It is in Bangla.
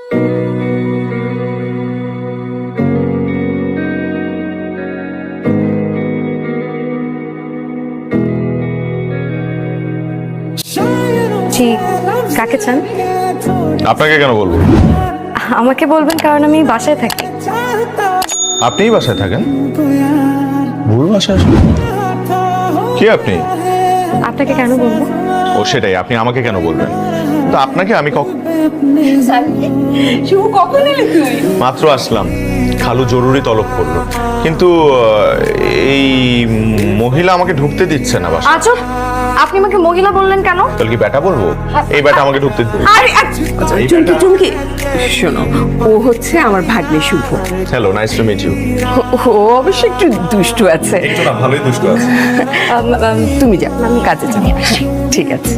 জি, কাকে চান? আপনাকে কেন বলবো? আমাকে বলবেন কারণ আমি বাসায় থাকি। আপনিই বাসায় থাকেন? ভুল বাসায় আসলে কি আপনি? আপনাকে কেন বলবো? ও সেটাই, আপনি আমাকে কেন বলবেন? তো আপনাকে আমি শুভ কখন এলি তুই? মাত্র আসলাম, খালু জরুরি তলব করলো, কিন্তু এই মহিলা আমাকে ঢুকতে দিচ্ছে না বাসা। আজব, আপনি আমাকে মহিলা বললেন কেন? তাহলে কি ব্যাটা বলবো? এই ব্যাটা আমাকে ঢুকতে দিচ্ছে। আরে চুমকি চুমকি শোনো, ও হচ্ছে আমার ভাগ্নে Shubho. Hello, nice to meet you. ও অবশ্য একটু দুষ্টু আছে। একটু না, ভালোই দুষ্টু আছে। তুমি যাও, আমি কাজে যাই। ঠিক আছে।